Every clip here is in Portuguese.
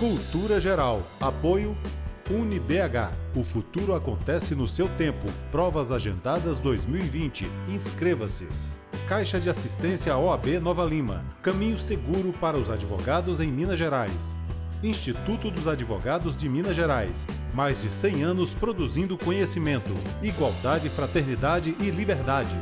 Cultura Geral. Apoio UniBH. O futuro acontece no seu tempo. Provas agendadas 2020. Inscreva-se. Caixa de Assistência OAB Nova Lima. Caminho seguro para os advogados em Minas Gerais. Instituto dos Advogados de Minas Gerais. Mais de 100 anos produzindo conhecimento, igualdade, fraternidade e liberdade.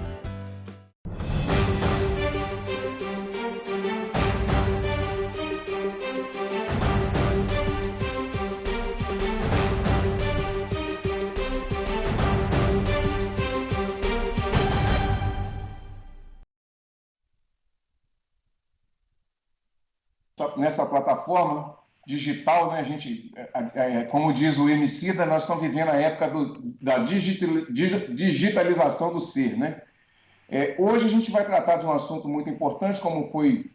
Nessa plataforma digital, né, a gente, como diz o Emicida, nós estamos vivendo a época da digitalização do ser, né? Hoje a gente vai tratar de um assunto muito importante, como foi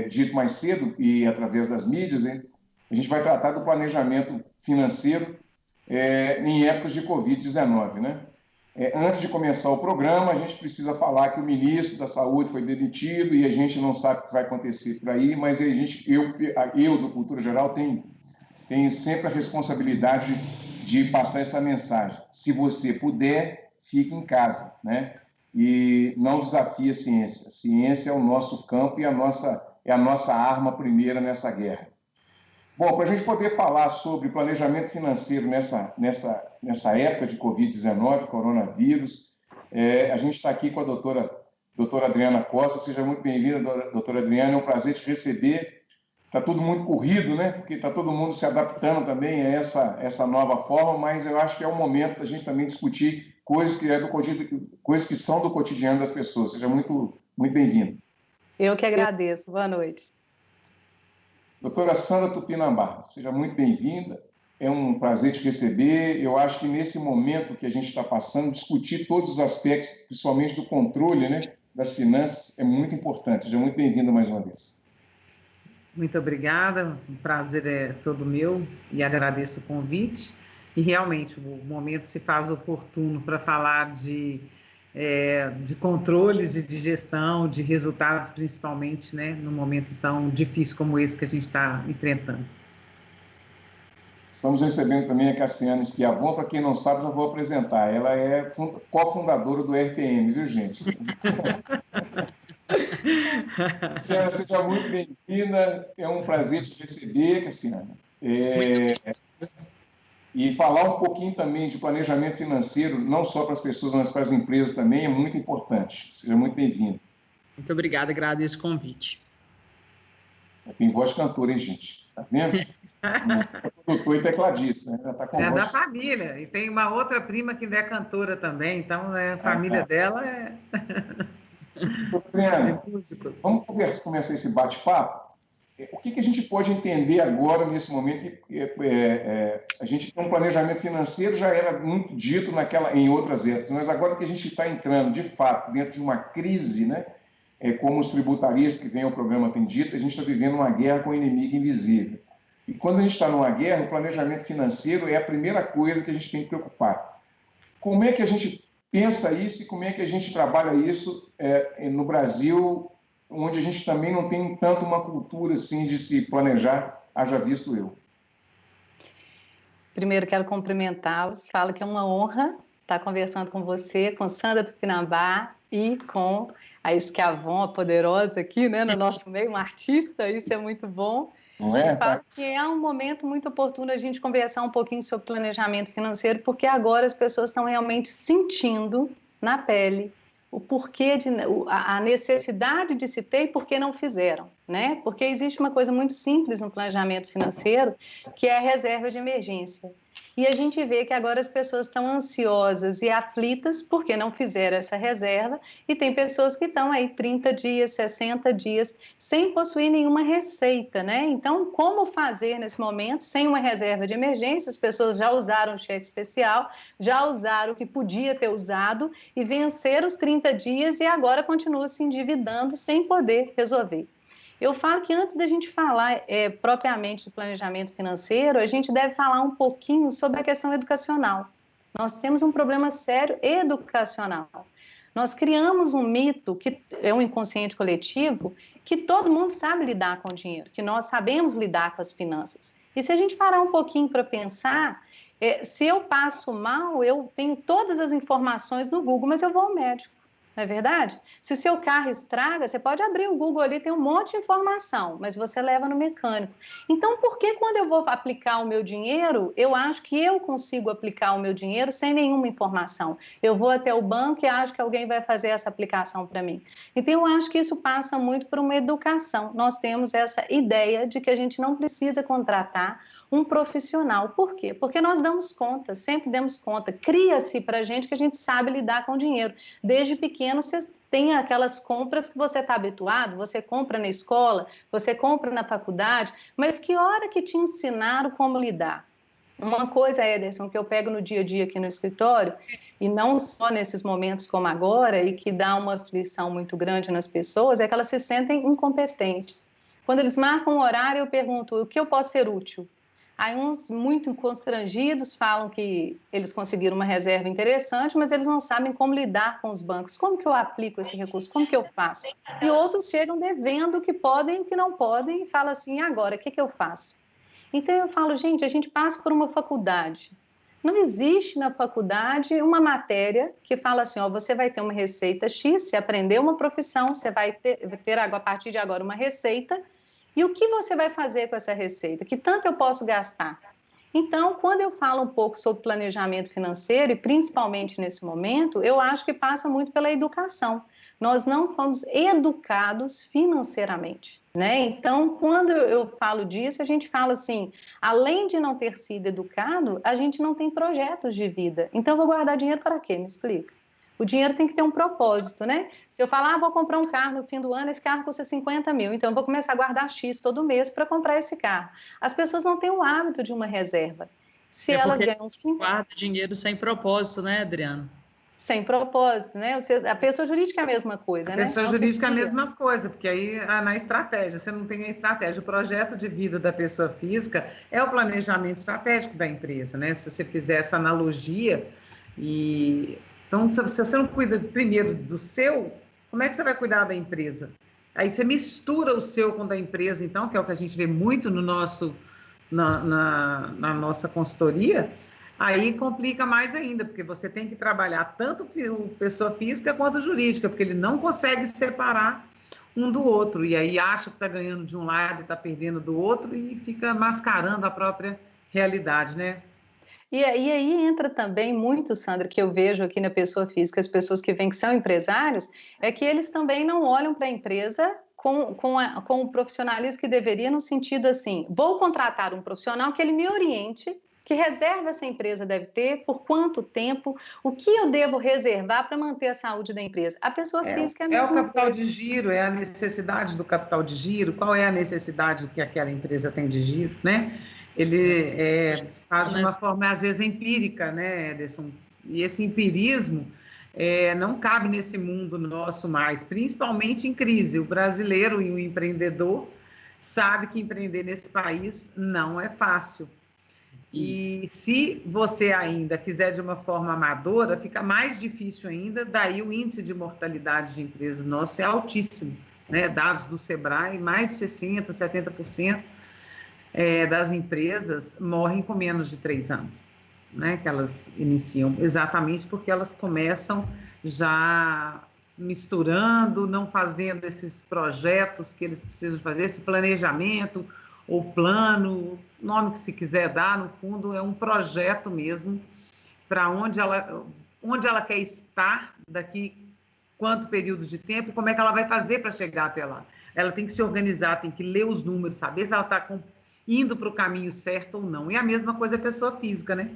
dito mais cedo e através das mídias, hein? A gente vai tratar do planejamento financeiro em épocas de Covid-19, né? Antes de começar o programa, a gente precisa falar que o ministro da Saúde foi demitido e a gente não sabe o que vai acontecer por aí, mas eu do Cultura Geral, tenho sempre a responsabilidade de passar essa mensagem. Se você puder, fique em casa, né? E não desafie a ciência. A ciência é o nosso campo e é a nossa arma primeira nessa guerra. Bom, para a gente poder falar sobre planejamento financeiro nessa época de Covid-19, coronavírus, a gente está aqui com a doutora Adriana Costa. Seja muito bem-vinda, doutora Adriana. É um prazer te receber. Está tudo muito corrido, né? Porque está todo mundo se adaptando também a essa nova forma, mas eu acho que é o momento da gente também discutir coisas que são do cotidiano das pessoas. Seja muito, muito bem-vinda. Eu que agradeço. Boa noite. Doutora Sandra Tupinambá, seja muito bem-vinda. É um prazer te receber. Eu acho que nesse momento que a gente está passando, discutir todos os aspectos, principalmente do controle, né, das finanças, é muito importante. Seja muito bem-vinda mais uma vez. Muito obrigada, o prazer é todo meu e agradeço o convite. E realmente o momento se faz oportuno para falar de controles e de gestão, de resultados, principalmente, né, num momento tão difícil como esse que a gente está enfrentando. Estamos recebendo também a Cassiane Schiavon. Para quem não sabe, já vou apresentar. Ela é cofundadora do RPM, viu, gente? Cassiane, seja muito bem-vinda. É um prazer te receber, Cassiane. E falar um pouquinho também de planejamento financeiro, não só para as pessoas, mas para as empresas também, é muito importante. Seja muito bem-vindo. Muito obrigada, agradeço o convite. Tem voz cantora, hein, gente? Tá vendo? Doutor e tecladista, né? Tá com voz... da família. E tem uma outra prima que é cantora também, então a família dela é... Adriana, vamos começar esse bate-papo? O que a gente pode entender agora, nesse momento? A gente tem um planejamento financeiro, já era muito dito em outras épocas, mas agora que a gente está entrando, de fato, dentro de uma crise, né? Como os tributaristas que vêm ao programa têm dito, a gente está vivendo uma guerra com o inimigo invisível. E quando a gente está numa guerra, o planejamento financeiro é a primeira coisa que a gente tem que preocupar. Como é que a gente pensa isso e como é que a gente trabalha isso no Brasil, onde a gente também não tem tanto uma cultura assim de se planejar, haja visto eu? Primeiro, quero cumprimentá-los. Falo que é uma honra estar conversando com você, com Sandra Tupinambá e com a Schiavon, a poderosa aqui, né, no nosso meio, uma artista, isso é muito bom. Não é? Falo que é um momento muito oportuno a gente conversar um pouquinho sobre planejamento financeiro, porque agora as pessoas estão realmente sentindo na pele o porquê, a necessidade de se ter e por que não fizeram, né? Porque existe uma coisa muito simples no planejamento financeiro, que é a reserva de emergência. E a gente vê que agora as pessoas estão ansiosas e aflitas porque não fizeram essa reserva, e tem pessoas que estão aí 30 dias, 60 dias, sem possuir nenhuma receita, né? Então, como fazer nesse momento sem uma reserva de emergência? As pessoas já usaram o cheque especial, já usaram o que podia ter usado e venceram os 30 dias e agora continuam se endividando sem poder resolver. Eu falo que antes da gente falar propriamente do planejamento financeiro, a gente deve falar um pouquinho sobre a questão educacional. Nós temos um problema sério educacional. Nós criamos um mito, que é um inconsciente coletivo, que todo mundo sabe lidar com o dinheiro, que nós sabemos lidar com as finanças. E se a gente parar um pouquinho para pensar, se eu passo mal, eu tenho todas as informações no Google, mas eu vou ao médico. Não é verdade? Se o seu carro estraga, você pode abrir o Google ali, tem um monte de informação, mas você leva no mecânico. Então, por que quando eu vou aplicar o meu dinheiro, eu acho que eu consigo aplicar o meu dinheiro sem nenhuma informação? Eu vou até o banco e acho que alguém vai fazer essa aplicação para mim. Então, eu acho que isso passa muito por uma educação. Nós temos essa ideia de que a gente não precisa contratar um profissional. Por quê? Porque nós damos conta, sempre damos conta. Cria-se para a gente que a gente sabe lidar com o dinheiro. Desde pequeno, você tem aquelas compras que você está habituado, você compra na escola, você compra na faculdade, mas que hora que te ensinaram como lidar? Uma coisa, Ederson, que eu pego no dia a dia aqui no escritório, e não só nesses momentos como agora, e que dá uma aflição muito grande nas pessoas, é que elas se sentem incompetentes. Quando eles marcam um horário, eu pergunto, o que eu posso ser útil? Aí uns muito constrangidos falam que eles conseguiram uma reserva interessante, mas eles não sabem como lidar com os bancos. Como que eu aplico esse recurso? Como que eu faço? E outros chegam devendo o que podem e o que não podem e falam assim, agora, o que eu faço? Então eu falo, gente, a gente passa por uma faculdade. Não existe na faculdade uma matéria que fala assim, ó, você vai ter uma receita X, se aprender uma profissão, você vai ter a partir de agora uma receita. E o que você vai fazer com essa receita? Que tanto eu posso gastar? Então, quando eu falo um pouco sobre planejamento financeiro, e principalmente nesse momento, eu acho que passa muito pela educação. Nós não fomos educados financeiramente, né? Então, quando eu falo disso, a gente fala assim, além de não ter sido educado, a gente não tem projetos de vida. Então, eu vou guardar dinheiro para quê? Me explica. O dinheiro tem que ter um propósito, né? Se eu falar, vou comprar um carro no fim do ano, esse carro custa 50 mil, então eu vou começar a guardar X todo mês para comprar esse carro. As pessoas não têm o hábito de uma reserva. Se elas ganham 5... guarda dinheiro sem propósito, né, Adriana? Sem propósito, né? A pessoa jurídica é a mesma coisa, né? A pessoa jurídica é a mesma coisa, porque aí na estratégia, você não tem a estratégia. O projeto de vida da pessoa física é o planejamento estratégico da empresa, né? Se você fizer essa analogia Então, se você não cuida primeiro do seu, como é que você vai cuidar da empresa? Aí você mistura o seu com o da empresa, então, que é o que a gente vê muito na nossa consultoria, aí complica mais ainda, porque você tem que trabalhar tanto pessoa física quanto jurídica, porque ele não consegue separar um do outro, e aí acha que está ganhando de um lado e está perdendo do outro, e fica mascarando a própria realidade, né? E aí entra também muito, Sandra, que eu vejo aqui na pessoa física, as pessoas que vêm que são empresários, é que eles também não olham para a empresa com o profissionalismo que deveria, no sentido assim, vou contratar um profissional que ele me oriente, que reserva essa empresa deve ter, por quanto tempo, o que eu devo reservar para manter a saúde da empresa. A pessoa física é a mesma coisa. É o capital de giro, é a necessidade do capital de giro, qual é a necessidade que aquela empresa tem de giro, né? Ele faz de uma forma, às vezes, empírica, né, Ederson? E esse empirismo não cabe nesse mundo nosso mais, principalmente em crise. O brasileiro e o empreendedor sabe que empreender nesse país não é fácil. E se você ainda fizer de uma forma amadora, fica mais difícil ainda, daí o índice de mortalidade de empresas nosso é altíssimo, né? Dados do Sebrae, mais de 60%, 70%. Das empresas morrem com menos de 3 anos, né, que elas iniciam, exatamente porque elas começam já misturando, não fazendo esses projetos que eles precisam fazer, esse planejamento, ou plano, nome que se quiser dar, no fundo é um projeto mesmo, para onde ela quer estar daqui quanto período de tempo e como é que ela vai fazer para chegar até lá. Ela tem que se organizar, tem que ler os números, saber se ela está indo para o caminho certo ou não. E a mesma coisa é a pessoa física, né?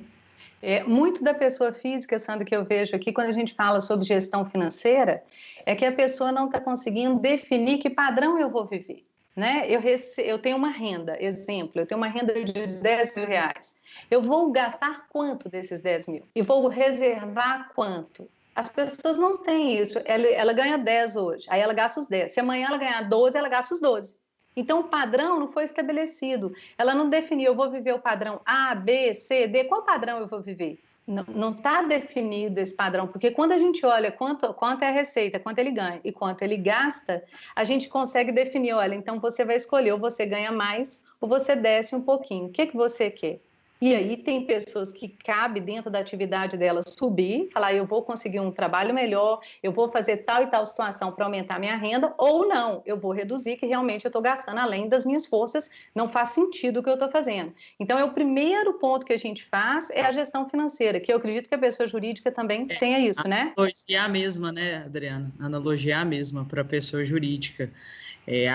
Muito da pessoa física, Sandra, que eu vejo aqui, quando a gente fala sobre gestão financeira, é que a pessoa não está conseguindo definir que padrão eu vou viver, né? Eu tenho uma renda, exemplo, eu tenho uma renda de 10 mil reais. Eu vou gastar quanto desses 10 mil? E vou reservar quanto? As pessoas não têm isso. Ela ganha 10 hoje, aí ela gasta os 10. Se amanhã ela ganhar 12, ela gasta os 12. Então, o padrão não foi estabelecido. Ela não definiu, eu vou viver o padrão A, B, C, D. Qual padrão eu vou viver? Não está definido esse padrão, porque quando a gente olha quanto é a receita, quanto ele ganha e quanto ele gasta, a gente consegue definir, olha, então você vai escolher ou você ganha mais ou você desce um pouquinho. O que você quer? E aí tem pessoas que cabe dentro da atividade delas subir, falar, eu vou conseguir um trabalho melhor, eu vou fazer tal e tal situação para aumentar minha renda, ou não, eu vou reduzir, que realmente eu estou gastando além das minhas forças, não faz sentido o que eu estou fazendo. Então, o primeiro ponto que a gente faz é a gestão financeira, que eu acredito que a pessoa jurídica também tenha isso, né? A analogia é a mesma, né, Adriana? A analogia é a mesma para a pessoa jurídica.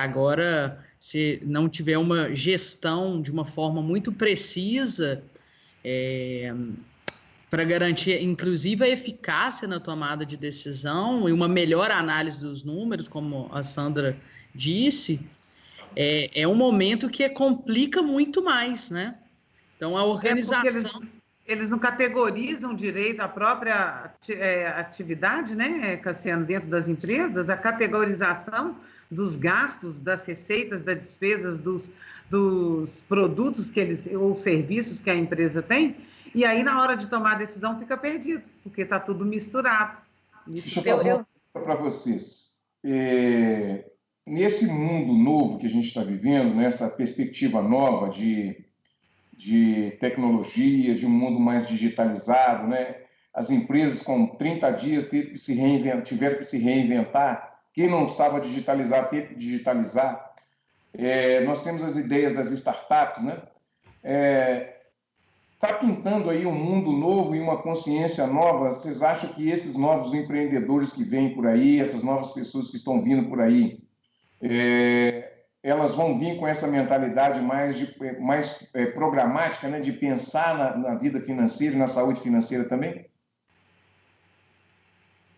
Agora, se não tiver uma gestão de uma forma muito precisa, para garantir, inclusive, a eficácia na tomada de decisão e uma melhor análise dos números, como a Sandra disse, é um momento que complica muito mais, né? Então, a organização... Eles não categorizam direito a própria atividade, né, Cassiano, dentro das empresas, a categorização dos gastos, das receitas, das despesas, dos produtos ou serviços que a empresa tem, e aí na hora de tomar a decisão fica perdido, porque está tudo misturado. Deixa eu fazer uma pergunta para vocês. Nesse mundo novo que a gente está vivendo, nessa perspectiva nova de tecnologia, de um mundo mais digitalizado, né? As empresas com 30 dias tiveram que se reinventar. Quem não estava digitalizado teve que digitalizar. Nós temos as ideias das startups, né? Está pintando aí um mundo novo e uma consciência nova. Vocês acham que esses novos empreendedores que vêm por aí, essas novas pessoas que estão vindo por aí, elas vão vir com essa mentalidade mais programática, né, de pensar na vida financeira e na saúde financeira também?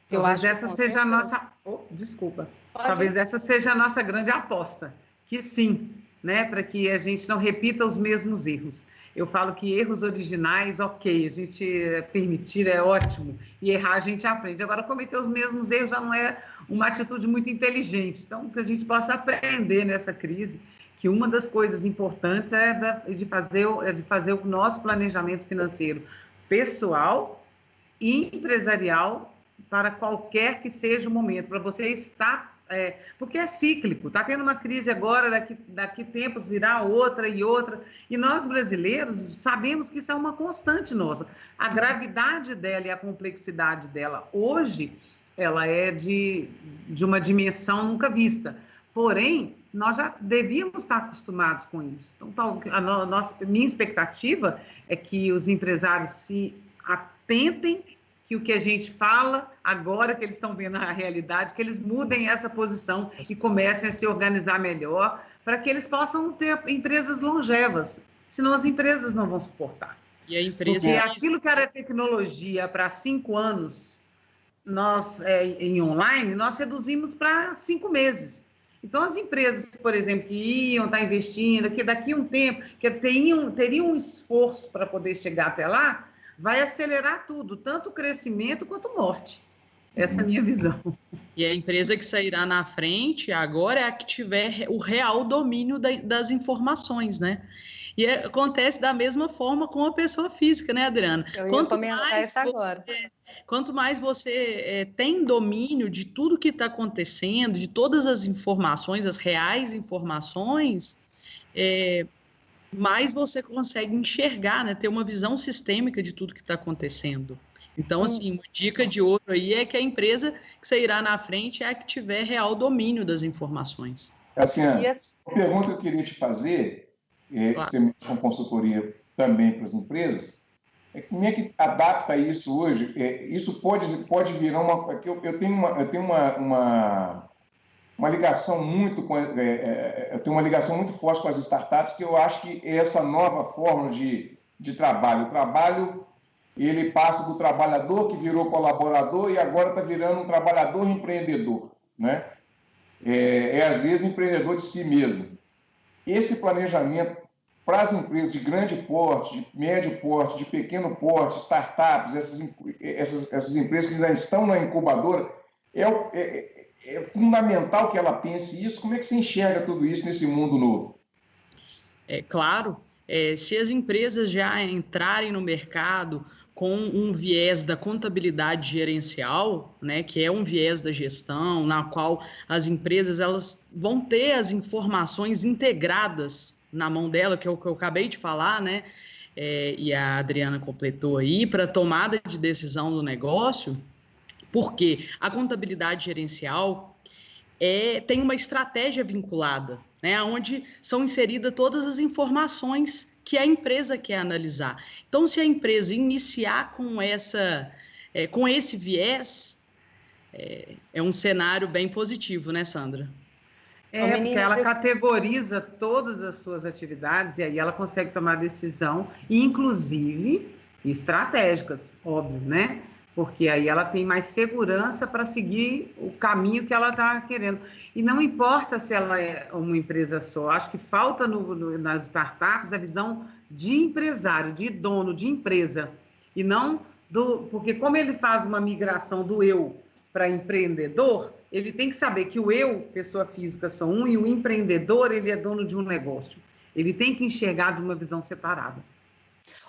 Talvez essa seja a nossa... desculpa. Talvez essa seja a nossa grande aposta, que sim, né, para que a gente não repita os mesmos erros. Eu falo que erros originais, ok, a gente permitir é ótimo, e errar a gente aprende. Agora, cometer os mesmos erros já não é uma atitude muito inteligente. Então, que a gente possa aprender nessa crise, que uma das coisas importantes é de fazer o nosso planejamento financeiro pessoal e empresarial para qualquer que seja o momento, para você estar... porque é cíclico, está tendo uma crise agora, daqui tempos virá outra, e nós brasileiros sabemos que isso é uma constante nossa. A gravidade dela e a complexidade dela hoje, ela é de uma dimensão nunca vista, porém, nós já devíamos estar acostumados com isso. Então, minha expectativa é que os empresários se atentem que o que a gente fala, agora que eles estão vendo a realidade, que eles mudem essa posição e comecem a se organizar melhor, para que eles possam ter empresas longevas, senão as empresas não vão suportar. E a empresa... Porque aquilo que era tecnologia para 5 anos, nós, em online, nós reduzimos para 5 meses. Então, as empresas, por exemplo, que iam estar investindo, que daqui a um tempo, que teriam um esforço para poder chegar até lá, vai acelerar tudo, tanto o crescimento quanto a morte. Essa é a minha visão. E a empresa que sairá na frente agora é a que tiver o real domínio das informações, né? E acontece da mesma forma com a pessoa física, né, Adriana? Quanto mais você tem domínio de tudo que está acontecendo, de todas as informações, as reais informações, mais você consegue enxergar, né, ter uma visão sistêmica de tudo que está acontecendo. Então, assim, uma dica de ouro aí é que a empresa que sairá na frente é a que tiver real domínio das informações. Assim, a pergunta que eu queria te fazer, você mexe com consultoria também para as empresas, como é que adapta isso hoje? Isso pode virar uma... Eu tenho uma ligação muito eu tenho uma ligação muito forte com as startups, que eu acho que essa nova forma de trabalho, o trabalho, ele passa do trabalhador que virou colaborador e agora está virando um trabalhador empreendedor, né? Às vezes empreendedor de si mesmo. Esse planejamento para as empresas de grande porte, de médio porte, de pequeno porte, startups, essas empresas que já estão na incubadora, é fundamental que ela pense isso. Como é que você enxerga tudo isso nesse mundo novo? Claro, se as empresas já entrarem no mercado com um viés da contabilidade gerencial, né, que é um viés da gestão, na qual as empresas elas vão ter as informações integradas na mão dela, que é o que eu acabei de falar, né, e a Adriana completou aí, para tomada de decisão do negócio, porque a contabilidade gerencial tem uma estratégia vinculada, né, onde são inseridas todas as informações que a empresa quer analisar. Então, se a empresa iniciar com esse viés, é um cenário bem positivo, né, Sandra? Porque ela categoriza todas as suas atividades e aí ela consegue tomar decisão, inclusive estratégicas, óbvio, né? Porque aí ela tem mais segurança para seguir o caminho que ela está querendo. E não importa se ela é uma empresa só, acho que falta nas startups a visão de empresário, de dono, de empresa, e não porque como ele faz uma migração do eu para empreendedor, ele tem que saber que o eu, pessoa física, são um, e o empreendedor, ele é dono de um negócio. Ele tem que enxergar de uma visão separada.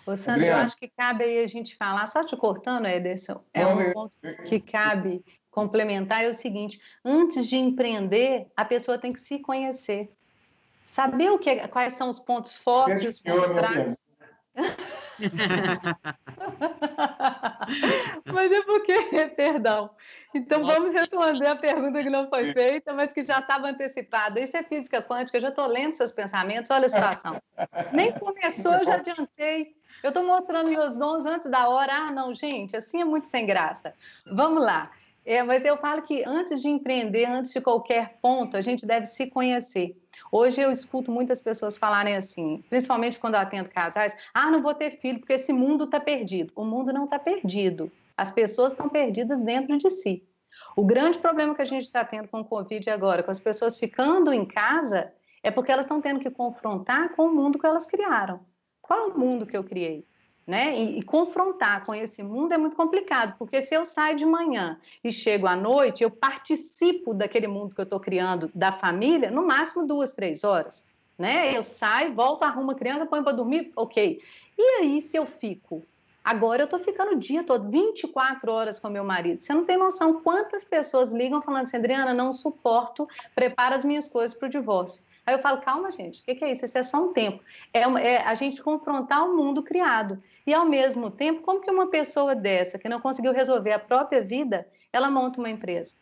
Ô, Sandra, eu acho que cabe aí a gente falar, só te cortando, Ederson, um ponto que cabe complementar, é o seguinte: antes de empreender, a pessoa tem que se conhecer. Saber quais são os pontos fortes e os pontos fracos. Mas é porque, perdão. Então, vamos responder a pergunta que não foi feita, mas que já estava antecipada. Isso é física quântica, eu já estou lendo seus pensamentos, olha a situação. Nem começou, eu já adiantei. Eu estou mostrando meus dons antes da hora. Ah, não, gente, assim é muito sem graça. Vamos lá. Mas eu falo que antes de empreender, antes de qualquer ponto, a gente deve se conhecer. Hoje eu escuto muitas pessoas falarem assim, principalmente quando eu atendo casais: ah, não vou ter filho porque esse mundo está perdido. O mundo não está perdido. As pessoas estão perdidas dentro de si. O grande problema que a gente está tendo com o Covid agora, com as pessoas ficando em casa, é porque elas estão tendo que confrontar com o mundo que elas criaram. Qual o mundo que eu criei? Né? E confrontar com esse mundo é muito complicado, porque se eu saio de manhã e chego à noite, eu participo daquele mundo que eu estou criando, da família, no máximo 2, 3 horas. Né? Eu saio, volto, arrumo a criança, ponho para dormir, ok. E aí, se eu fico? Agora eu estou ficando o dia todo, 24 horas com meu marido. Você não tem noção quantas pessoas ligam falando assim: Adriana, não suporto, prepara as minhas coisas para o divórcio. Aí eu falo: calma, gente, o que é isso? Isso é só um tempo. É a gente confrontar o mundo criado. E, ao mesmo tempo, como que uma pessoa dessa, que não conseguiu resolver a própria vida, ela monta uma empresa?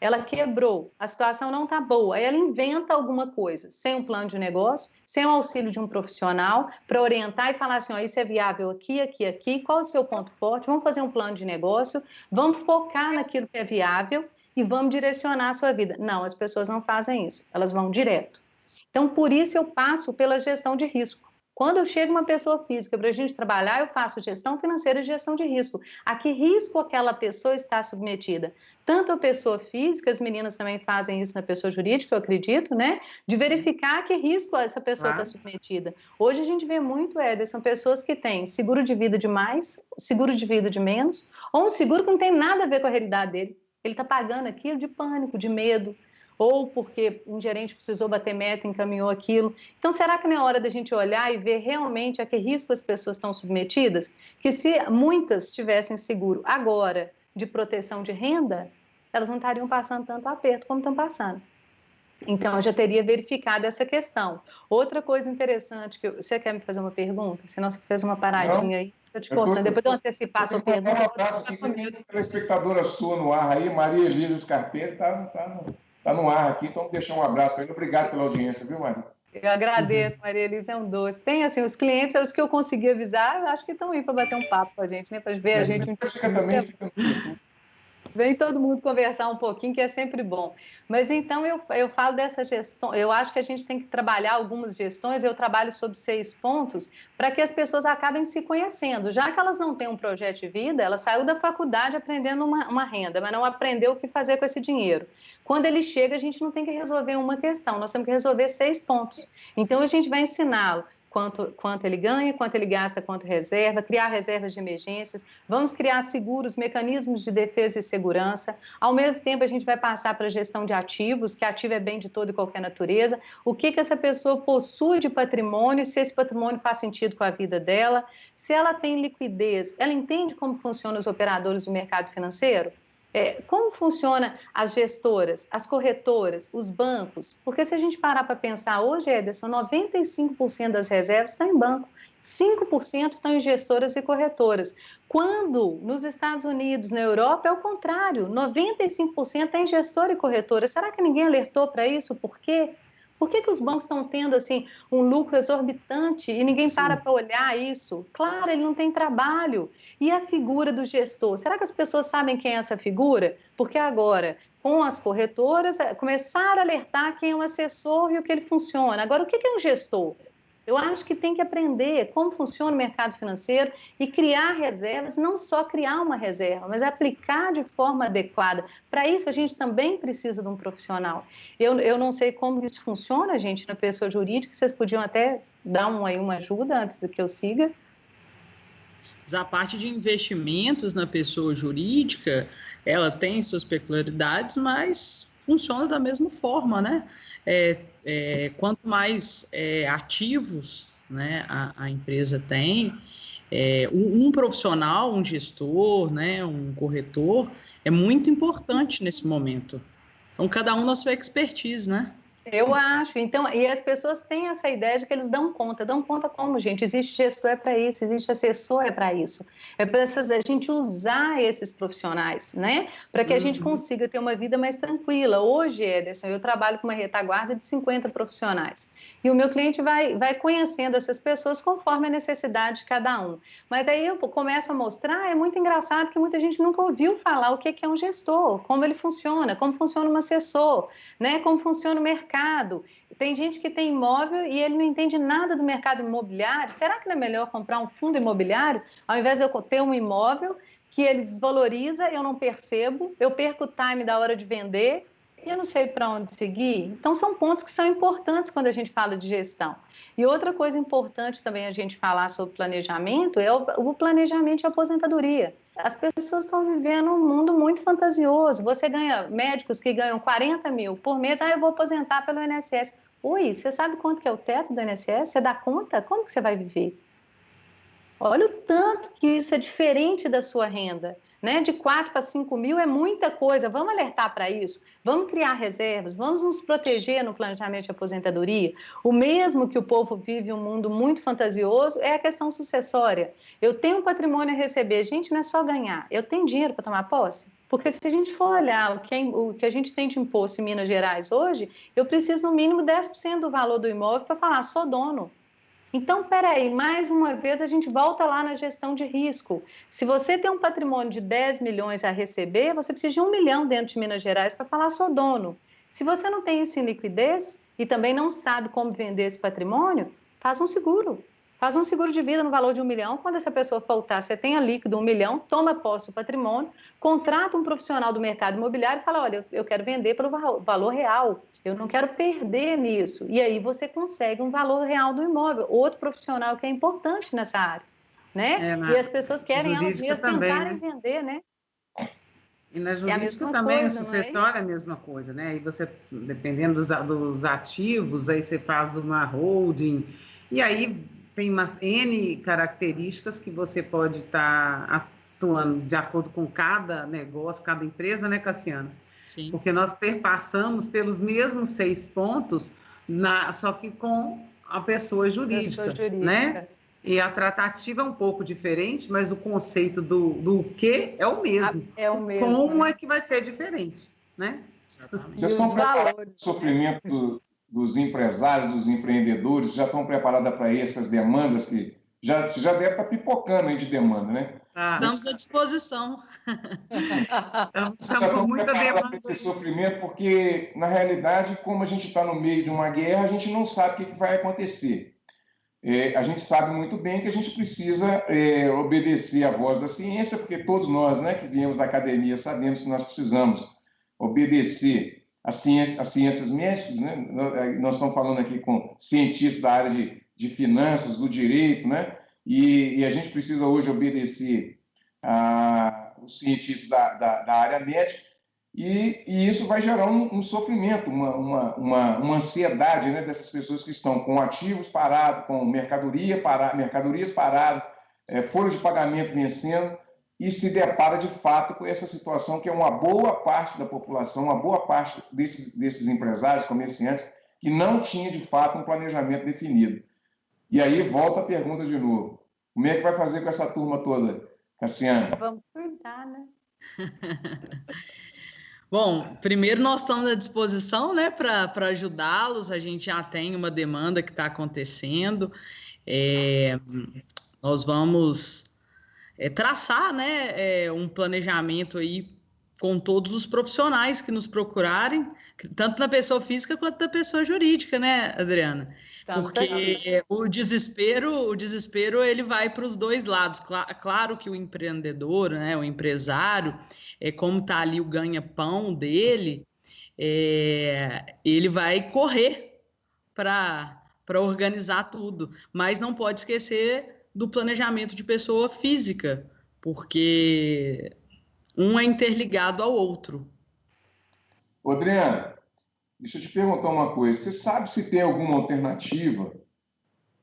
Ela quebrou, a situação não está boa, aí ela inventa alguma coisa, sem um plano de negócio, sem o auxílio de um profissional, para orientar e falar assim: ó, isso é viável aqui, aqui, aqui, qual é o seu ponto forte, vamos fazer um plano de negócio, vamos focar naquilo que é viável e vamos direcionar a sua vida. Não, as pessoas não fazem isso, elas vão direto. Então, por isso eu passo pela gestão de risco. Quando eu chego uma pessoa física para a gente trabalhar, eu faço gestão financeira e gestão de risco. A que risco aquela pessoa está submetida? Tanto a pessoa física, as meninas também fazem isso na pessoa jurídica, eu acredito, né? De verificar a que risco essa pessoa está submetida. Hoje a gente vê muito, são pessoas que têm seguro de vida de mais, seguro de vida de menos, ou um seguro que não tem nada a ver com a realidade dele. Ele está pagando aquilo de pânico, de medo, ou porque um gerente precisou bater meta e encaminhou aquilo. Então, será que não é hora da gente olhar e ver realmente a que risco as pessoas estão submetidas? Que se muitas tivessem seguro agora de proteção de renda, elas não estariam passando tanto aperto como estão passando. Então, eu já teria verificado essa questão. Outra coisa interessante, você quer me fazer uma pergunta? Senão você fez uma paradinha aí. Estou te cortando. Depois de eu antecipar a sua pergunta. Um abraço aqui, tem uma telespectadora sua no ar aí, Maria Elisa Scarpelli, está no ar aqui, então deixar um abraço para ele. Obrigado pela audiência, viu, Maria? Eu agradeço, Maria Elisa, é um doce. Tem, assim, os clientes, os que eu consegui avisar, eu acho que estão aí para bater um papo com a gente, né? Para ver a gente. Fica no YouTube. Vem todo mundo conversar um pouquinho, que é sempre bom. Mas então eu falo dessa gestão, eu acho que a gente tem que trabalhar algumas gestões, eu trabalho sobre 6 pontos, para que as pessoas acabem se conhecendo. Já que elas não têm um projeto de vida, ela saiu da faculdade aprendendo uma renda, mas não aprendeu o que fazer com esse dinheiro. Quando ele chega, a gente não tem que resolver uma questão, nós temos que resolver 6 pontos. Então a gente vai ensiná-lo quanto ele ganha, quanto ele gasta, quanto reserva, criar reservas de emergências, vamos criar seguros, mecanismos de defesa e segurança. Ao mesmo tempo, a gente vai passar para a gestão de ativos, que ativo é bem de toda e qualquer natureza, o que essa pessoa possui de patrimônio, se esse patrimônio faz sentido com a vida dela, se ela tem liquidez, ela entende como funcionam os operadores do mercado financeiro? Como funcionam as gestoras, as corretoras, os bancos? Porque se a gente parar para pensar hoje, Ederson, 95% das reservas estão em banco, 5% estão em gestoras e corretoras. Quando nos Estados Unidos, na Europa, é o contrário, 95% é em gestora e corretora. Será que ninguém alertou para isso? Por quê? Por que os bancos estão tendo assim, um lucro exorbitante e ninguém para olhar isso? Claro, ele não tem trabalho. E a figura do gestor? Será que as pessoas sabem quem é essa figura? Porque agora, com as corretoras, começaram a alertar quem é um assessor e o que ele funciona. Agora, o que é um gestor? Eu acho que tem que aprender como funciona o mercado financeiro e criar reservas, não só criar uma reserva, mas aplicar de forma adequada. Para isso, a gente também precisa de um profissional. Eu não sei como isso funciona, gente, na pessoa jurídica, vocês podiam até dar uma ajuda antes do que eu siga. A parte de investimentos na pessoa jurídica, ela tem suas peculiaridades, mas funciona da mesma forma, né? Quanto mais ativos, né, a empresa tem, um profissional, um gestor, né, um corretor, é muito importante nesse momento. Então, cada um na sua expertise, né? Eu acho. Então, e as pessoas têm essa ideia de que eles dão conta. Dão conta como, gente? Existe gestor, é para isso. Existe assessor, é para isso. É para a gente usar esses profissionais, né? Para que a gente consiga ter uma vida mais tranquila. Hoje, Ederson, eu trabalho com uma retaguarda de 50 profissionais. E o meu cliente vai conhecendo essas pessoas conforme a necessidade de cada um. Mas aí eu começo a mostrar, é muito engraçado que muita gente nunca ouviu falar o que é um gestor, como ele funciona, como funciona um assessor, né? Como funciona o mercado. Tem gente que tem imóvel e ele não entende nada do mercado imobiliário. Será que não é melhor comprar um fundo imobiliário ao invés de eu ter um imóvel que ele desvaloriza, eu não percebo, eu perco o time da hora de vender e eu não sei para onde seguir? Então, são pontos que são importantes quando a gente fala de gestão. E outra coisa importante também a gente falar sobre planejamento é o planejamento de aposentadoria. As pessoas estão vivendo um mundo muito fantasioso. Você ganha médicos que ganham 40 mil por mês, eu vou aposentar pelo INSS. Oi, você sabe quanto que é o teto do INSS? Você dá conta? Como que você vai viver? Olha o tanto que isso é diferente da sua renda. Né? De 4 para 5 mil é muita coisa. Vamos alertar para isso. Vamos criar reservas. Vamos nos proteger no planejamento de aposentadoria. O mesmo que o povo vive um mundo muito fantasioso é a questão sucessória. Eu tenho um patrimônio a receber. Gente, não é só ganhar. Eu tenho dinheiro para tomar posse? Porque se a gente for olhar o que a gente tem de imposto em Minas Gerais hoje, eu preciso no mínimo 10% do valor do imóvel para falar, sou dono. Então, peraí, mais uma vez a gente volta lá na gestão de risco. Se você tem um patrimônio de 10 milhões a receber, você precisa de 1 milhão dentro de Minas Gerais para falar sou dono. Se você não tem isso em liquidez e também não sabe como vender esse patrimônio, faz um seguro. Faz um seguro de vida no valor de 1 milhão. Quando essa pessoa faltar, você tenha líquido 1 milhão, toma posse do patrimônio, contrata um profissional do mercado imobiliário e fala, olha, eu quero vender pelo valor real, eu não quero perder nisso. E aí você consegue um valor real do imóvel. Outro profissional que é importante nessa área, né? E as pessoas querem elas mesmas tentarem vender, né? E na jurídica também, o sucessório é a mesma coisa, né? E você, dependendo dos ativos, aí você faz uma holding, e aí tem umas N características que você pode estar atuando de acordo com cada negócio, cada empresa, né, Cassiana? Sim. Porque nós perpassamos pelos mesmos 6 pontos, só que com a pessoa jurídica, né? E a tratativa é um pouco diferente, mas o conceito do que é o mesmo. É o mesmo. Como né? é que vai ser diferente, né? Exatamente. Vocês estão preparados para o sofrimento dos empresários, dos empreendedores? Já estão preparados para essas demandas que você já deve estar pipocando aí de demanda, né? Estamos à disposição. Já estão preparados para esse sofrimento, porque, na realidade, como a gente está no meio de uma guerra, a gente não sabe o que vai acontecer. A gente sabe muito bem que a gente precisa obedecer à voz da ciência, porque todos nós, né, que viemos da academia sabemos que nós precisamos obedecer às ciências médicas, né? Nós estamos falando aqui com cientistas da área de finanças, do direito, né? E a gente precisa hoje obedecer os cientistas da área médica, e isso vai gerar um sofrimento, uma ansiedade, né, dessas pessoas que estão com ativos parados, com mercadorias paradas, folha de pagamento vencendo, e se depara de fato com essa situação que é uma boa parte da população, uma boa parte desses empresários, comerciantes, que não tinha de fato um planejamento definido. E aí volta a pergunta de novo: como é que vai fazer com essa turma toda, Cassiana? Vamos cuidar, né? Bom, primeiro nós estamos à disposição, né, para ajudá-los. A gente já tem uma demanda que está acontecendo. Nós vamos traçar, né, um planejamento aí com todos os profissionais que nos procurarem, tanto na pessoa física quanto na pessoa jurídica, né, Adriana? Porque o desespero ele vai para os dois lados. Claro que o empreendedor, né, o empresário, como está ali o ganha-pão dele, ele vai correr para organizar tudo, mas não pode esquecer do planejamento de pessoa física, porque um é interligado ao outro. Adriana, deixa eu te perguntar uma coisa. Você sabe se tem alguma alternativa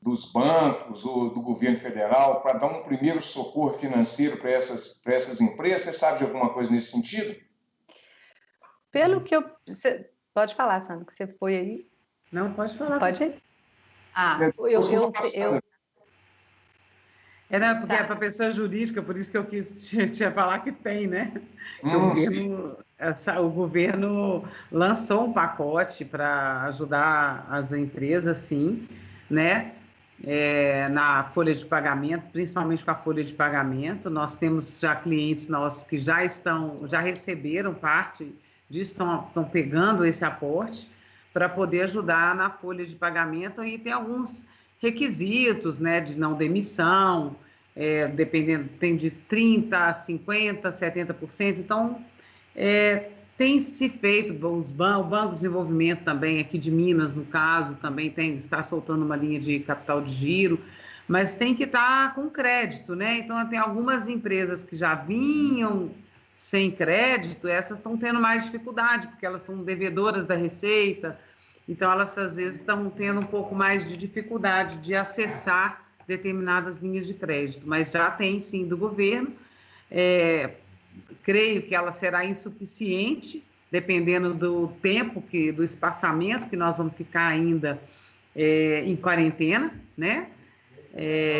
dos bancos ou do governo federal para dar um primeiro socorro financeiro para essas empresas? Você sabe de alguma coisa nesse sentido? Pelo que eu... Pode falar, Sandra, que você foi aí. Não, pode falar. Pode ir? Porque é para pessoa jurídica, por isso que eu quis te falar que tem, né? O governo lançou um pacote para ajudar as empresas, sim, né? Na folha de pagamento, principalmente com a folha de pagamento. Nós temos já clientes nossos que já receberam parte disso, estão pegando esse aporte para poder ajudar na folha de pagamento, e tem alguns requisitos, né, de não demissão, dependendo, tem de 30%, 50%, 70%, então tem se feito, o Banco de Desenvolvimento também, aqui de Minas, no caso, também está soltando uma linha de capital de giro, mas tem que estar com crédito, né? Então, tem algumas empresas que já vinham sem crédito, essas estão tendo mais dificuldade, porque elas estão devedoras da Receita, então elas, às vezes, estão tendo um pouco mais de dificuldade de acessar determinadas linhas de crédito, mas já tem, sim, do governo. Creio que ela será insuficiente, dependendo do tempo, do espaçamento que nós vamos ficar ainda em quarentena, né?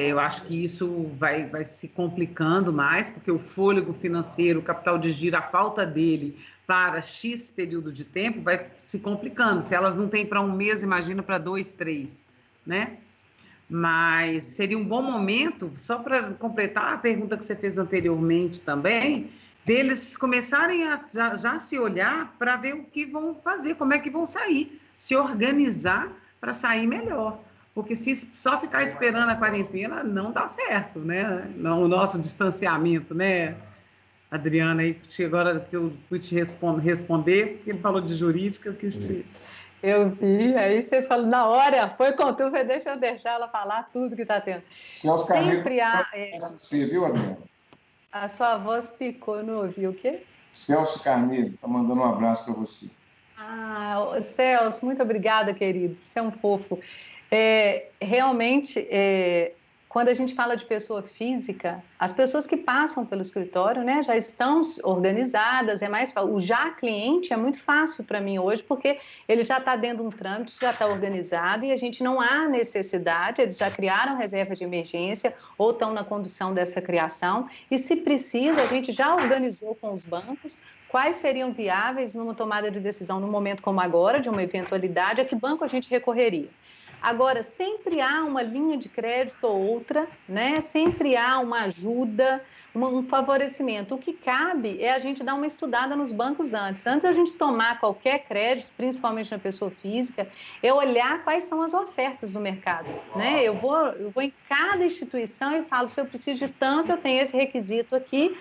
Eu acho que isso vai se complicando mais, porque o fôlego financeiro, o capital de giro, a falta dele para X período de tempo vai se complicando. Se elas não têm para um mês, imagina para 2, 3, né? Mas seria um bom momento, só para completar a pergunta que você fez anteriormente também, deles começarem a já se olhar para ver o que vão fazer, como é que vão sair, se organizar para sair melhor. Porque se só ficar esperando a quarentena, não dá certo, né? O nosso distanciamento, né, Adriana? Aí, agora que eu fui te responder, porque ele falou de jurídica, eu quis te... Eu vi, aí você falou, na hora, foi com tu, deixa eu deixar ela falar tudo que está tendo. Celso Carneiro, você viu, Adriana? A sua voz picou, não ouviu o quê? Celso Carneiro está mandando um abraço para você. Celso, muito obrigada, querido. Você é um fofo. Realmente, quando a gente fala de pessoa física, as pessoas que passam pelo escritório, né, já estão organizadas, o já cliente é muito fácil para mim hoje, porque ele já está dentro de um trâmite, já está organizado, e a gente não há necessidade, eles já criaram reserva de emergência ou estão na condução dessa criação, e se precisa, a gente já organizou com os bancos quais seriam viáveis numa tomada de decisão num momento como agora, de uma eventualidade, a que banco a gente recorreria. Agora, sempre há uma linha de crédito ou outra, né? Sempre há uma ajuda, um favorecimento. O que cabe é a gente dar uma estudada nos bancos antes. Antes da gente tomar qualquer crédito, principalmente na pessoa física, é olhar quais são as ofertas do mercado, né? Eu vou em cada instituição e falo, se eu preciso de tanto, eu tenho esse requisito aqui,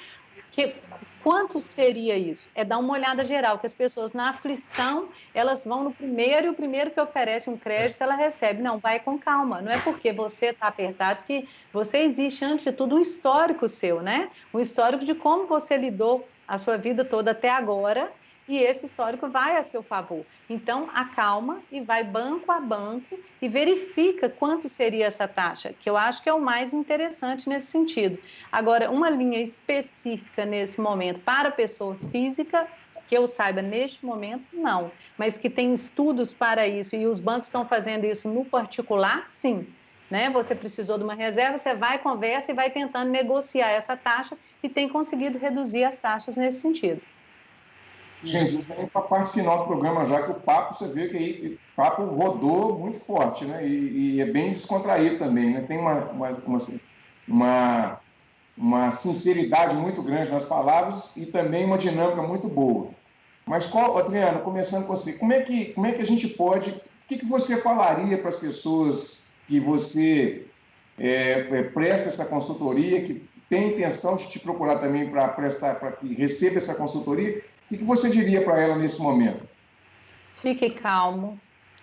Quanto seria isso? É dar uma olhada geral, que as pessoas na aflição, elas vão no primeiro, e o primeiro que oferece um crédito, ela recebe. Não, vai com calma. Não é porque você está apertado que você existe, antes de tudo, um histórico seu, né? Um histórico de como você lidou a sua vida toda até agora, e esse histórico vai a seu favor. Então, acalma e vai banco a banco e verifica quanto seria essa taxa, que eu acho que é o mais interessante nesse sentido. Agora, uma linha específica nesse momento para a pessoa física, que eu saiba neste momento, não. Mas que tem estudos para isso e os bancos estão fazendo isso no particular, sim. Né? Você precisou de uma reserva, você vai, conversa e vai tentando negociar essa taxa e tem conseguido reduzir as taxas nesse sentido. Gente, isso aí para a parte final do programa, já que o papo, você vê que aí, o papo rodou muito forte, né? E é bem descontraído também, né? Tem uma sinceridade muito grande nas palavras e também uma dinâmica muito boa. Mas, Adriana, começando com você, como é que a gente pode... O que você falaria para as pessoas que você presta essa consultoria, que tem intenção de te procurar também para que receba essa consultoria? O que você diria para ela nesse momento? Fique calmo,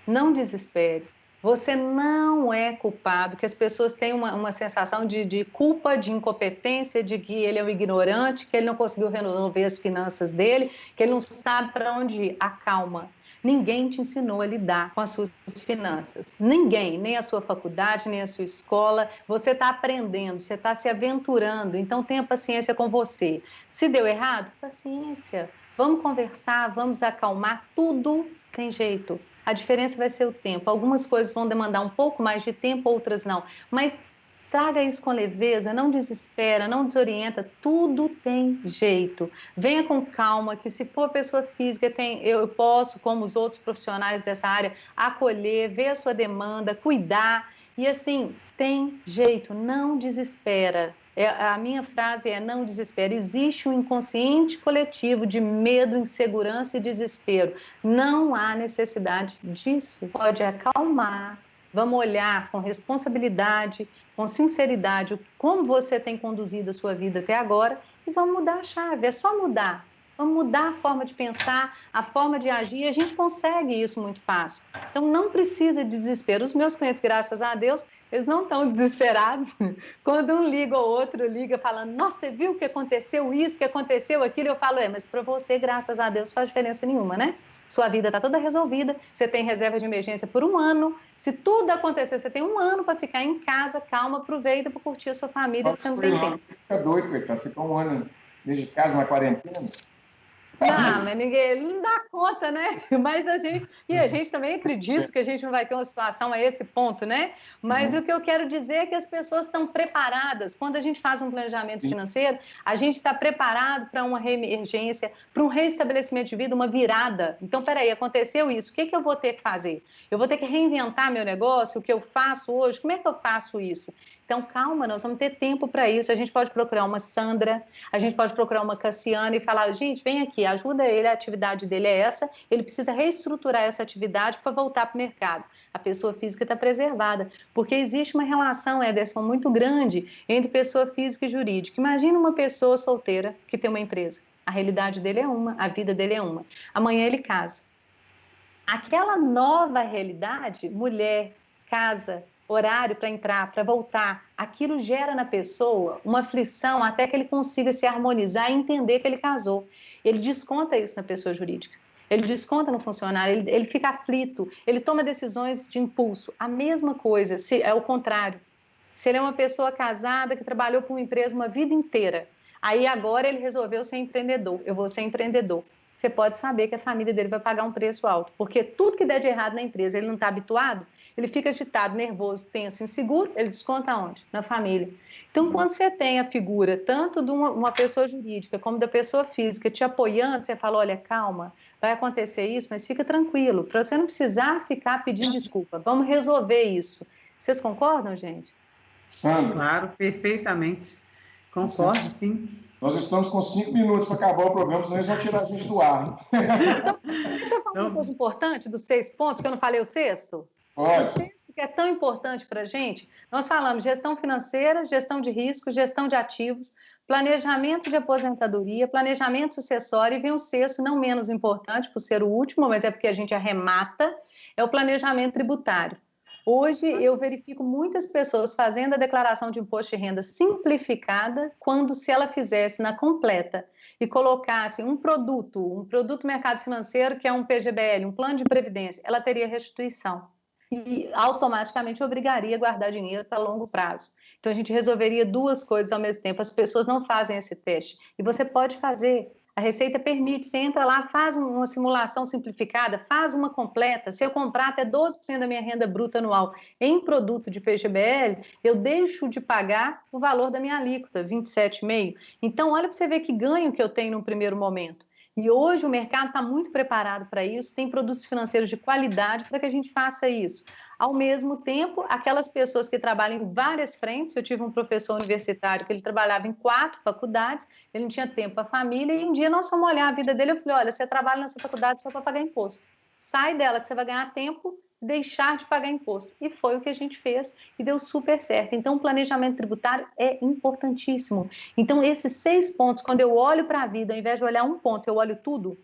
não desespere. Você não é culpado, que as pessoas têm uma sensação de culpa, de incompetência, de que ele é um ignorante, que ele não conseguiu resolver as finanças dele, que ele não sabe para onde ir. Acalma. Ninguém te ensinou a lidar com as suas finanças. Ninguém, nem a sua faculdade, nem a sua escola. Você está aprendendo, você está se aventurando, então tenha paciência com você. Se deu errado, paciência. Vamos conversar, vamos acalmar, tudo tem jeito. A diferença vai ser o tempo. Algumas coisas vão demandar um pouco mais de tempo, outras não. Mas traga isso com leveza, não desespera, não desorienta, tudo tem jeito. Venha com calma, que se for pessoa física, eu posso, como os outros profissionais dessa área, acolher, ver a sua demanda, cuidar. E assim, tem jeito, não desespera. A minha frase é: não desespere. Existe um inconsciente coletivo de medo, insegurança e desespero. Não há necessidade disso. Pode acalmar. Vamos olhar com responsabilidade, com sinceridade, como você tem conduzido a sua vida até agora e vamos mudar a chave. É só mudar. Vamos mudar a forma de pensar, a forma de agir, e a gente consegue isso muito fácil. Então, não precisa de desespero. Os meus clientes, graças a Deus, eles não estão desesperados. Quando um liga ou outro liga falando: nossa, você viu que aconteceu isso, que aconteceu aquilo? Eu falo: mas para você, graças a Deus, faz diferença nenhuma, né? Sua vida está toda resolvida, você tem reserva de emergência por 1 ano. Se tudo acontecer, você tem 1 ano para ficar em casa, calma, aproveita para curtir a sua família, que você não tem tempo. Fica doido, coitado, fica 1 ano desde casa na quarentena. Não, mas ninguém não dá conta, né? Mas a gente também acredita que a gente não vai ter uma situação a esse ponto, né? Mas o que eu quero dizer é que as pessoas estão preparadas. Quando a gente faz um planejamento financeiro, a gente está preparado para uma reemergência, para um reestabelecimento de vida, uma virada. Então, peraí, aconteceu isso, o que eu vou ter que fazer? Eu vou ter que reinventar meu negócio, o que eu faço hoje, como é que eu faço isso? Então, calma, nós vamos ter tempo para isso. A gente pode procurar uma Sandra, a gente pode procurar uma Cassiana e falar: gente, vem aqui, ajuda ele, a atividade dele é essa, ele precisa reestruturar essa atividade para voltar para o mercado. A pessoa física está preservada, porque existe uma relação, Ederson, muito grande entre pessoa física e jurídica. Imagina uma pessoa solteira que tem uma empresa. A realidade dele é uma, a vida dele é uma. Amanhã ele casa. Aquela nova realidade, mulher, casa, horário para entrar, para voltar, aquilo gera na pessoa uma aflição até que ele consiga se harmonizar e entender que ele casou. Ele desconta isso na pessoa jurídica, ele desconta no funcionário, ele fica aflito, ele toma decisões de impulso. A mesma coisa, se é o contrário. Se ele é uma pessoa casada que trabalhou para uma empresa uma vida inteira, aí agora ele resolveu ser empreendedor, eu vou ser empreendedor. Você pode saber que a família dele vai pagar um preço alto, porque tudo que der de errado na empresa, ele não está habituado, ele fica agitado, nervoso, tenso, inseguro, ele desconta onde? Na família. Então, quando você tem a figura tanto de uma pessoa jurídica como da pessoa física te apoiando, você fala: olha, calma, vai acontecer isso, mas fica tranquilo, para você não precisar ficar pedindo desculpa, vamos resolver isso. Vocês concordam, gente? Sandra? Claro, perfeitamente. Concordo, sim. Nós estamos com 5 minutos para acabar o programa, senão eles vão tirar a gente do ar. Deixa eu falar uma coisa importante dos 6 pontos, que eu não falei o sexto. Pode. O sexto, que é tão importante para a gente, nós falamos gestão financeira, gestão de risco, gestão de ativos, planejamento de aposentadoria, planejamento sucessório, e vem o sexto, não menos importante, por ser o último, mas é porque a gente arremata, é o planejamento tributário. Hoje, eu verifico muitas pessoas fazendo a declaração de imposto de renda simplificada, quando se ela fizesse na completa e colocasse um produto mercado financeiro, que é um PGBL, um plano de previdência, ela teria restituição e automaticamente obrigaria a guardar dinheiro para longo prazo. Então, a gente resolveria duas coisas ao mesmo tempo. As pessoas não fazem esse teste e você pode fazer. A Receita permite, você entra lá, faz uma simulação simplificada, faz uma completa. Se eu comprar até 12% da minha renda bruta anual em produto de PGBL, eu deixo de pagar o valor da minha alíquota, 27,5%. Então, olha para você ver que ganho que eu tenho no primeiro momento. E hoje o mercado está muito preparado para isso, tem produtos financeiros de qualidade para que a gente faça isso. Ao mesmo tempo, aquelas pessoas que trabalham em várias frentes, eu tive um professor universitário que ele trabalhava em 4 faculdades, ele não tinha tempo para a família, e um dia nós fomos olhar a vida dele, eu falei, olha, você trabalha nessa faculdade só para pagar imposto. Sai dela que você vai ganhar tempo, deixar de pagar imposto. E foi o que a gente fez e deu super certo. Então, o planejamento tributário é importantíssimo. Então, esses 6 pontos, quando eu olho para a vida, ao invés de olhar um ponto, eu olho tudo,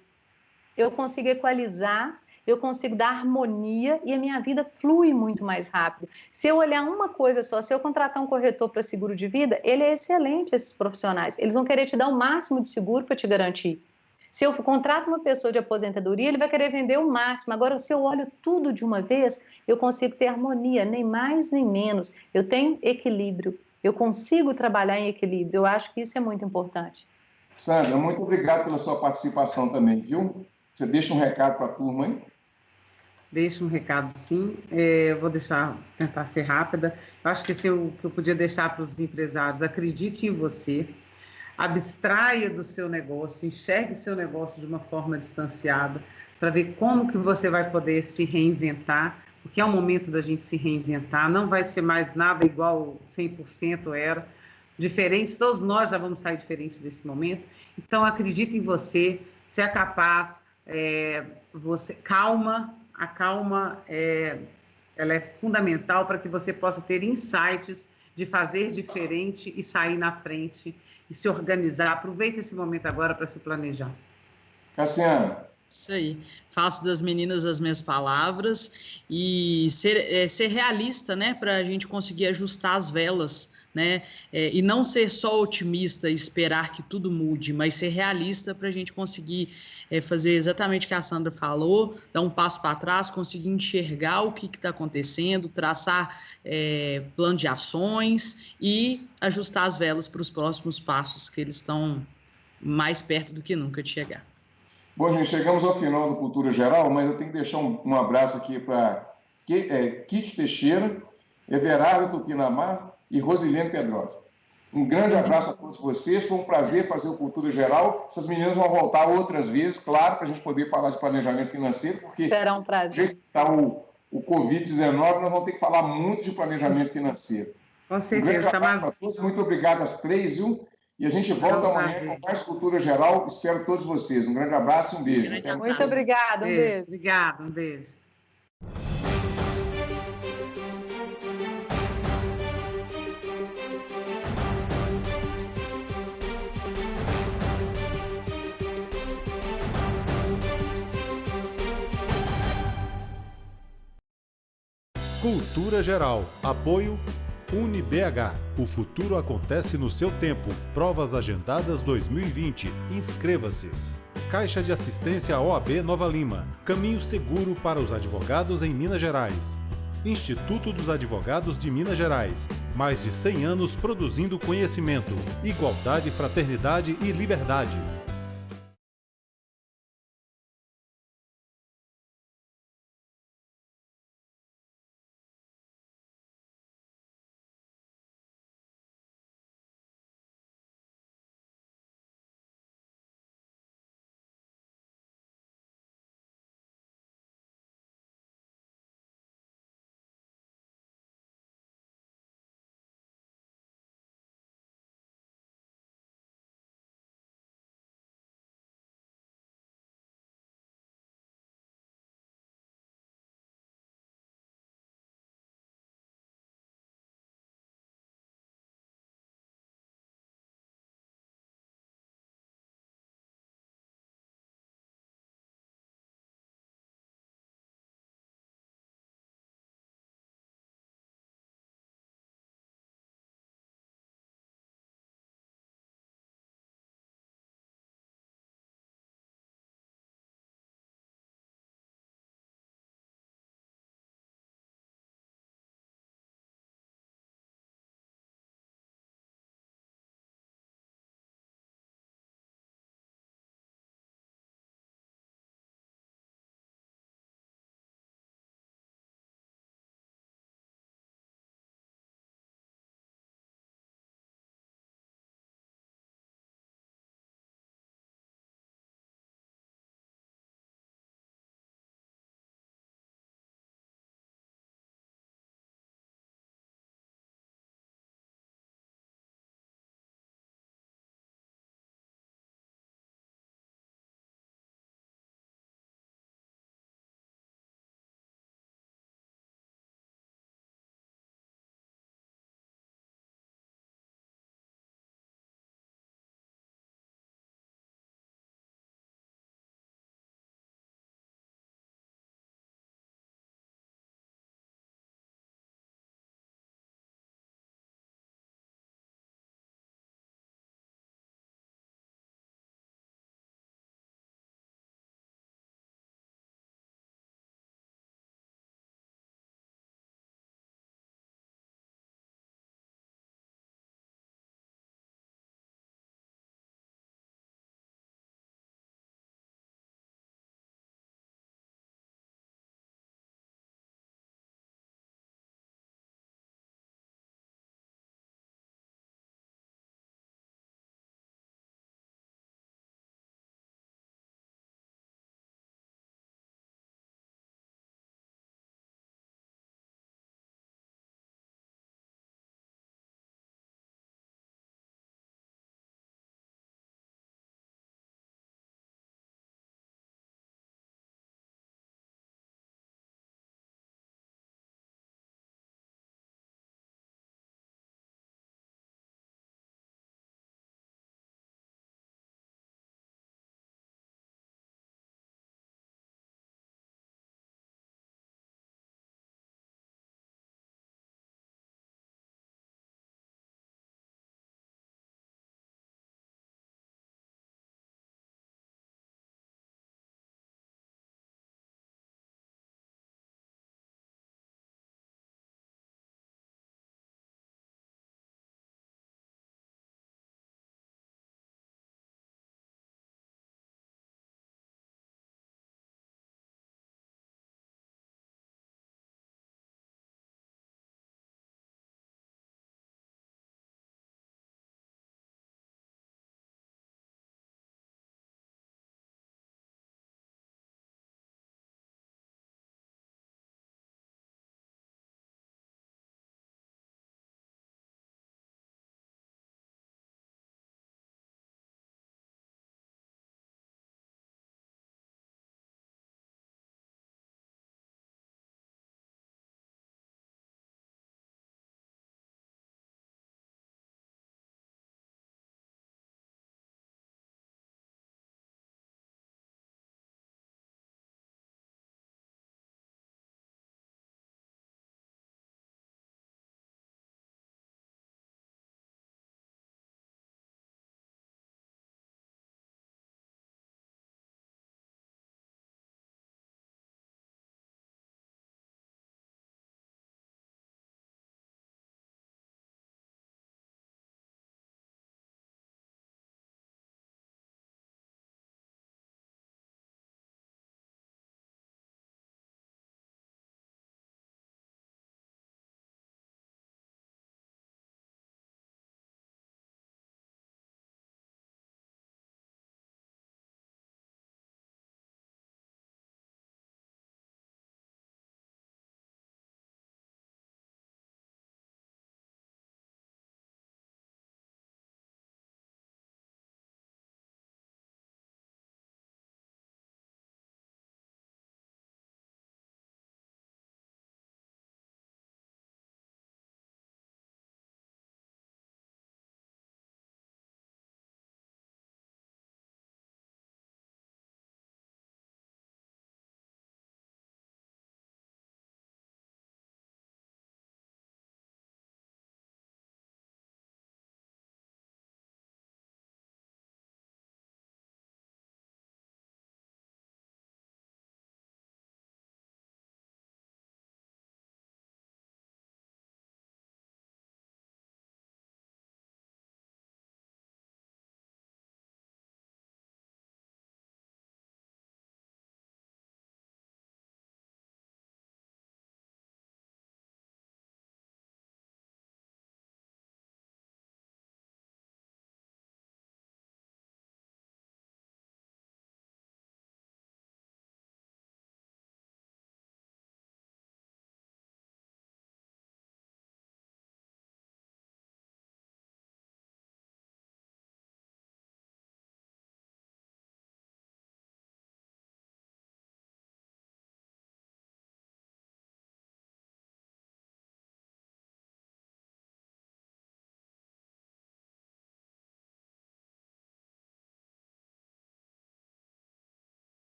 eu consigo equalizar, eu consigo dar harmonia e a minha vida flui muito mais rápido. Se eu olhar uma coisa só, se eu contratar um corretor para seguro de vida, ele é excelente, esses profissionais. Eles vão querer te dar o máximo de seguro para te garantir. Se eu contrato uma pessoa de aposentadoria, ele vai querer vender o máximo. Agora, se eu olho tudo de uma vez, eu consigo ter harmonia, nem mais nem menos. Eu tenho equilíbrio, eu consigo trabalhar em equilíbrio. Eu acho que isso é muito importante. Sandra, muito obrigado pela sua participação também, viu? Você deixa um recado para a turma, hein? Deixa um recado, sim. Eu vou tentar ser rápida. Eu acho que o que eu podia deixar para os empresários, acredite em você, abstraia do seu negócio, enxergue seu negócio de uma forma distanciada, para ver como que você vai poder se reinventar, porque é o momento da gente se reinventar, não vai ser mais nada igual 100% era, diferente, todos nós já vamos sair diferente desse momento. Então, acredite em você, você é capaz, a calma ela é fundamental para que você possa ter insights de fazer diferente e sair na frente e se organizar. Aproveita esse momento agora para se planejar. Cassiana. Isso aí. Faço das meninas as minhas palavras e ser realista, né, para a gente conseguir ajustar as velas, né, e não ser só otimista e esperar que tudo mude, mas ser realista para a gente conseguir fazer exatamente o que a Sandra falou, dar um passo para trás, conseguir enxergar o que está acontecendo, traçar plano de ações e ajustar as velas para os próximos passos, que eles estão mais perto do que nunca de chegar. Bom, gente, chegamos ao final do Cultura Geral, mas eu tenho que deixar um abraço aqui para Kit Teixeira, Everardo Tupinamar e Rosilene Pedrosa. Um grande abraço a todos vocês, foi um prazer fazer o Cultura Geral. Essas meninas vão voltar outras vezes, claro, para a gente poder falar de planejamento financeiro, porque será um prazer. Do jeito que está o Covid-19, nós vamos ter que falar muito de planejamento financeiro. Com certeza. Um grande abraço para todos, muito obrigado às 3, viu? E a gente volta amanhã com mais Cultura Geral. Espero todos vocês. Um grande abraço e um beijo. Muito obrigada. Um beijo. Obrigada, um beijo. Cultura Geral. Apoio UniBH. O futuro acontece no seu tempo. Provas agendadas 2020. Inscreva-se. Caixa de Assistência OAB Nova Lima. Caminho seguro para os advogados em Minas Gerais. Instituto dos Advogados de Minas Gerais. Mais de 100 anos produzindo conhecimento, igualdade, fraternidade e liberdade.